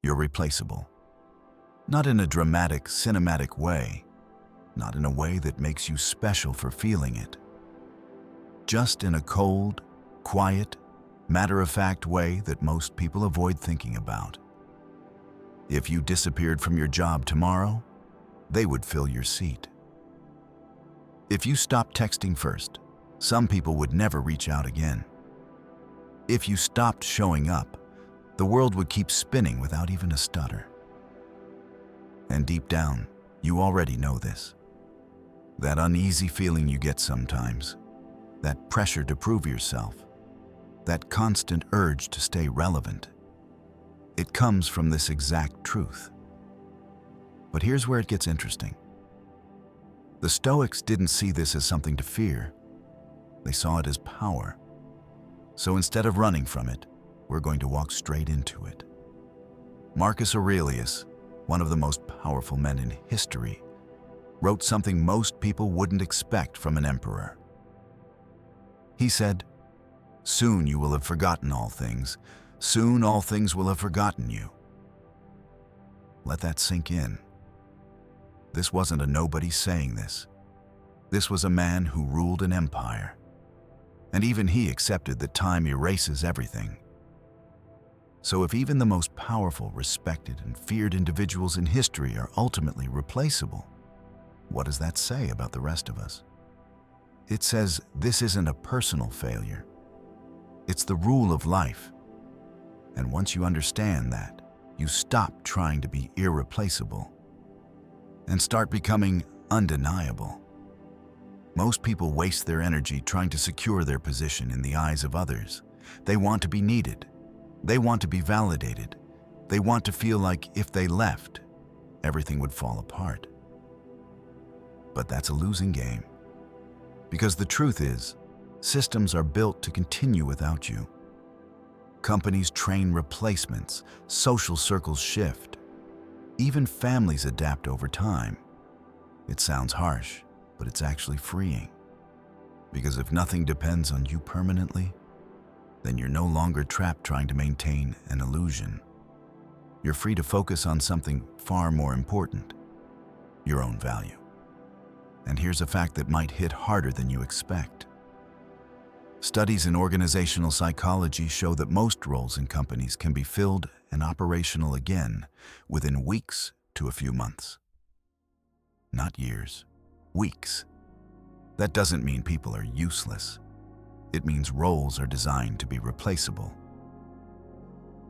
You're replaceable. Not in a dramatic, cinematic way, not in a way that makes you special for feeling it. Just in a cold, quiet, matter-of-fact way that most people avoid thinking about. If you disappeared from your job tomorrow, they would fill your seat. If you stopped texting first, some people would never reach out again. If you stopped showing up, the world would keep spinning without even a stutter. And deep down, you already know this. That uneasy feeling you get sometimes, that pressure to prove yourself, that constant urge to stay relevant, it comes from this exact truth. But here's where it gets interesting. The Stoics didn't see this as something to fear. They saw it as power. So instead of running from it, we're going to walk straight into it. Marcus Aurelius, one of the most powerful men in history, wrote something most people wouldn't expect from an emperor. He said, "Soon you will have forgotten all things. Soon all things will have forgotten you." Let that sink in. This wasn't a nobody saying this. This was a man who ruled an empire. And even he accepted that time erases everything. So if even the most powerful, respected, and feared individuals in history are ultimately replaceable, what does that say about the rest of us? It says this isn't a personal failure. It's the rule of life. And once you understand that, you stop trying to be irreplaceable and start becoming undeniable. Most people waste their energy trying to secure their position in the eyes of others. They want to be needed. They want to be validated. They want to feel like if they left, everything would fall apart. But that's a losing game. Because the truth is, systems are built to continue without you. Companies train replacements, social circles shift. Even families adapt over time. It sounds harsh, but it's actually freeing. Because if nothing depends on you permanently, then you're no longer trapped trying to maintain an illusion. You're free to focus on something far more important, your own value. And here's a fact that might hit harder than you expect. Studies in organizational psychology show that most roles in companies can be filled and operational again within weeks to a few months. Not years, weeks. That doesn't mean people are useless. It means roles are designed to be replaceable.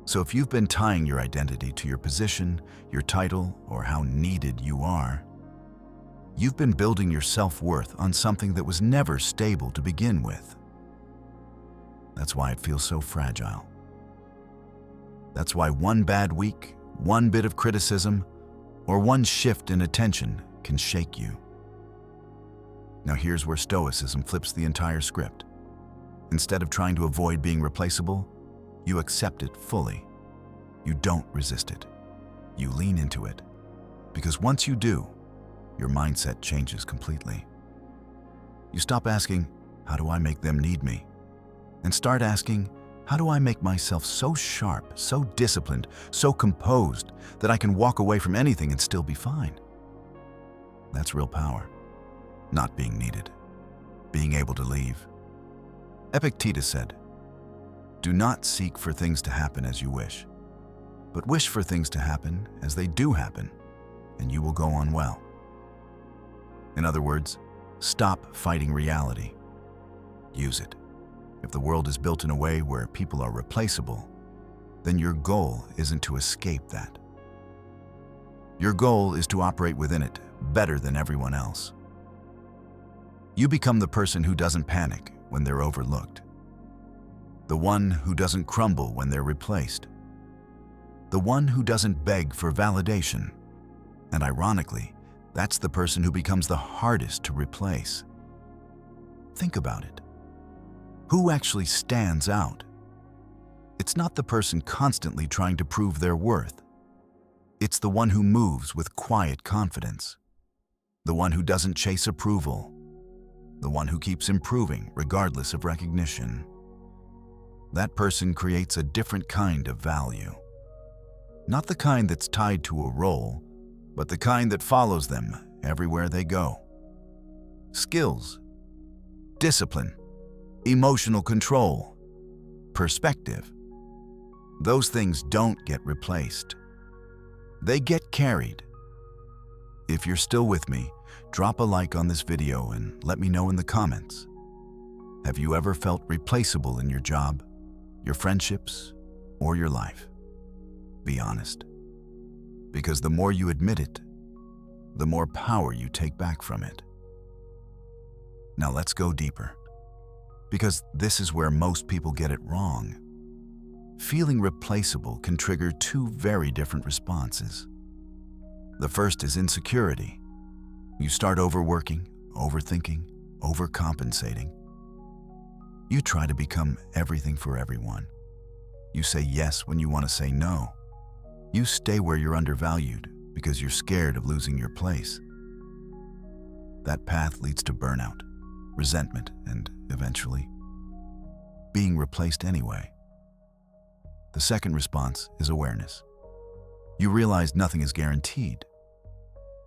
So if you've been tying your identity to your position, your title, or how needed you are, you've been building your self-worth on something that was never stable to begin with. That's why it feels so fragile. That's why one bad week, one bit of criticism, or one shift in attention can shake you. Now here's where Stoicism flips the entire script. Instead of trying to avoid being replaceable, you accept it fully. You don't resist it. You lean into it. Because once you do, your mindset changes completely. You stop asking, how do I make them need me? And start asking, how do I make myself so sharp, so disciplined, so composed that I can walk away from anything and still be fine? That's real power. Not being needed. Being able to leave. Epictetus said, "Do not seek for things to happen as you wish, but wish for things to happen as they do happen, and you will go on well." In other words, stop fighting reality. Use it. If the world is built in a way where people are replaceable, then your goal isn't to escape that. Your goal is to operate within it better than everyone else. You become the person who doesn't panic when they're overlooked. The one who doesn't crumble when they're replaced. The one who doesn't beg for validation. And ironically, that's the person who becomes the hardest to replace. Think about it. Who actually stands out? It's not the person constantly trying to prove their worth. It's the one who moves with quiet confidence. The one who doesn't chase approval. The one who keeps improving regardless of recognition. That person creates a different kind of value. Not the kind that's tied to a role, but the kind that follows them everywhere they go. Skills, discipline, emotional control, perspective. Those things don't get replaced. They get carried. If you're still with me, drop a like on this video and let me know in the comments. Have you ever felt replaceable in your job, your friendships, or your life? Be honest. Because the more you admit it, the more power you take back from it. Now let's go deeper. Because this is where most people get it wrong. Feeling replaceable can trigger two very different responses. The first is insecurity. You start overworking, overthinking, overcompensating. You try to become everything for everyone. You say yes when you want to say no. You stay where you're undervalued because you're scared of losing your place. That path leads to burnout, resentment, and eventually, being replaced anyway. The second response is awareness. You realize nothing is guaranteed,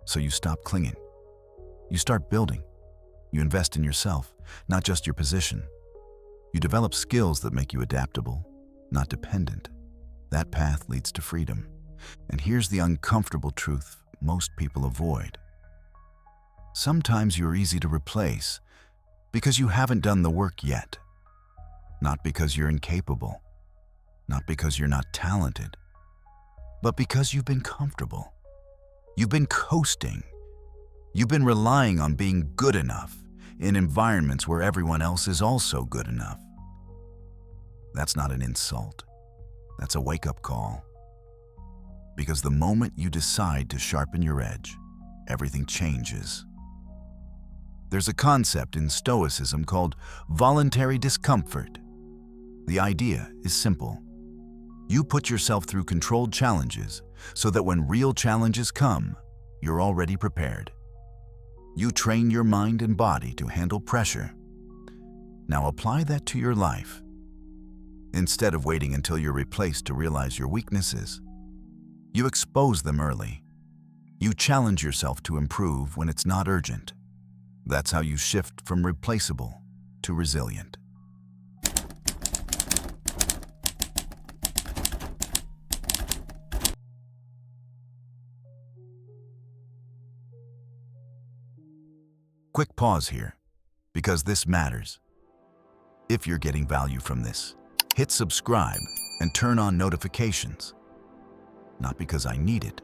so you stop clinging. You start building. You invest in yourself, not just your position. You develop skills that make you adaptable, not dependent. That path leads to freedom. And here's the uncomfortable truth most people avoid. Sometimes you're easy to replace because you haven't done the work yet. Not because you're incapable, not because you're not talented, but because you've been comfortable. You've been coasting. You've been relying on being good enough in environments where everyone else is also good enough. That's not an insult. That's a wake-up call. Because the moment you decide to sharpen your edge, everything changes. There's a concept in Stoicism called voluntary discomfort. The idea is simple. You put yourself through controlled challenges so that when real challenges come, you're already prepared. You train your mind and body to handle pressure. Now apply that to your life. Instead of waiting until you're replaced to realize your weaknesses, you expose them early. You challenge yourself to improve when it's not urgent. That's how you shift from replaceable to resilient. Quick pause here, because this matters. If you're getting value from this, hit subscribe and turn on notifications. Not because I need it,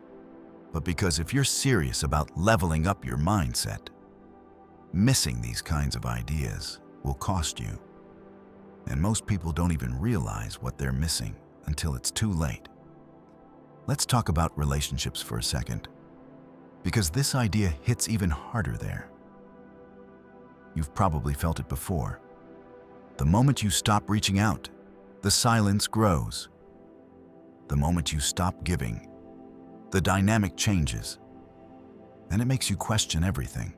but because if you're serious about leveling up your mindset, missing these kinds of ideas will cost you. And most people don't even realize what they're missing until it's too late. Let's talk about relationships for a second, because this idea hits even harder there. You've probably felt it before. The moment you stop reaching out, the silence grows. The moment you stop giving, the dynamic changes, and it makes you question everything.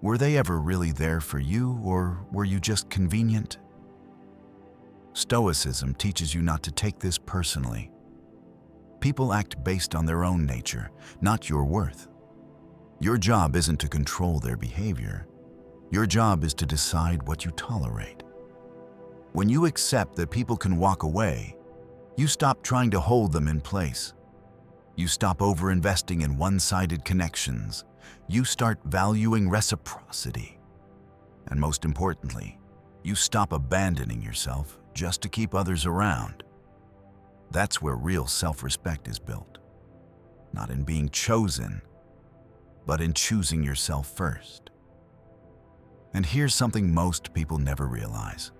Were they ever really there for you, or were you just convenient? Stoicism teaches you not to take this personally. People act based on their own nature, not your worth. Your job isn't to control their behavior. Your job is to decide what you tolerate. When you accept that people can walk away, you stop trying to hold them in place. You stop over-investing in one-sided connections. You start valuing reciprocity. And most importantly, you stop abandoning yourself just to keep others around. That's where real self-respect is built. Not in being chosen, but in choosing yourself first. And here's something most people never realize.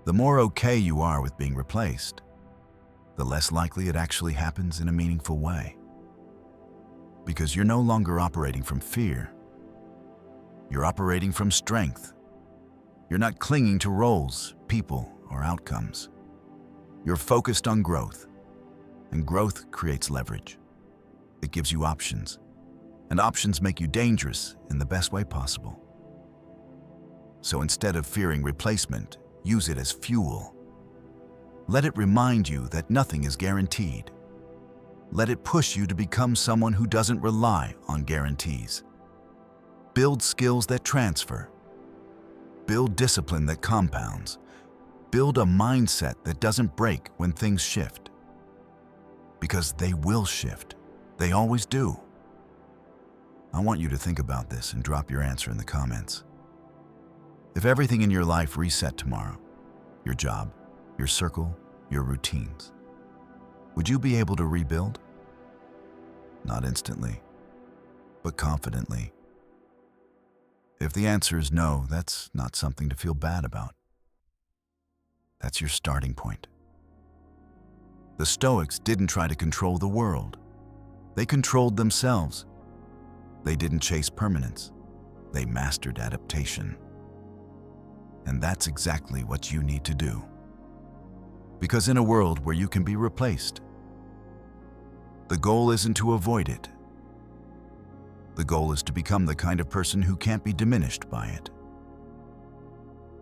The more okay you are with being replaced, the less likely it actually happens in a meaningful way. Because you're no longer operating from fear. You're operating from strength. You're not clinging to roles, people, or outcomes. You're focused on growth, and growth creates leverage. It gives you options, and options make you dangerous in the best way possible. So instead of fearing replacement, use it as fuel. Let it remind you that nothing is guaranteed. Let it push you to become someone who doesn't rely on guarantees. Build skills that transfer. Build discipline that compounds. Build a mindset that doesn't break when things shift. Because they will shift. They always do. I want you to think about this and drop your answer in the comments. If everything in your life reset tomorrow, your job, your circle, your routines, would you be able to rebuild? Not instantly, but confidently. If the answer is no, that's not something to feel bad about. That's your starting point. The Stoics didn't try to control the world. They controlled themselves. They didn't chase permanence. They mastered adaptation. And that's exactly what you need to do. Because in a world where you can be replaced, the goal isn't to avoid it. The goal is to become the kind of person who can't be diminished by it.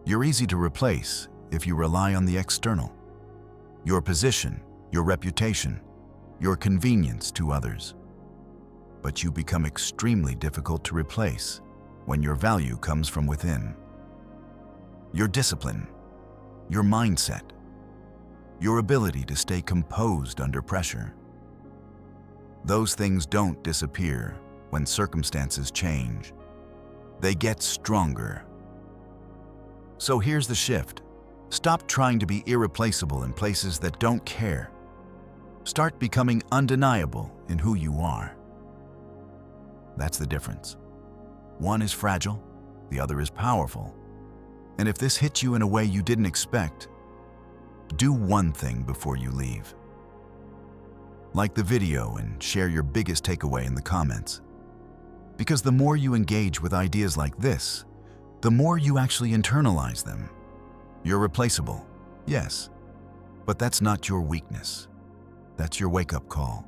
You're easy to replace if you rely on the external, your position, your reputation, your convenience to others. But you become extremely difficult to replace when your value comes from within. Your discipline, your mindset, your ability to stay composed under pressure. Those things don't disappear when circumstances change. They get stronger. So here's the shift. Stop trying to be irreplaceable in places that don't care. Start becoming undeniable in who you are. That's the difference. One is fragile, the other is powerful. And if this hits you in a way you didn't expect, do one thing before you leave. Like the video and share your biggest takeaway in the comments. Because the more you engage with ideas like this, the more you actually internalize them. You're replaceable, yes, but that's not your weakness. That's your wake-up call.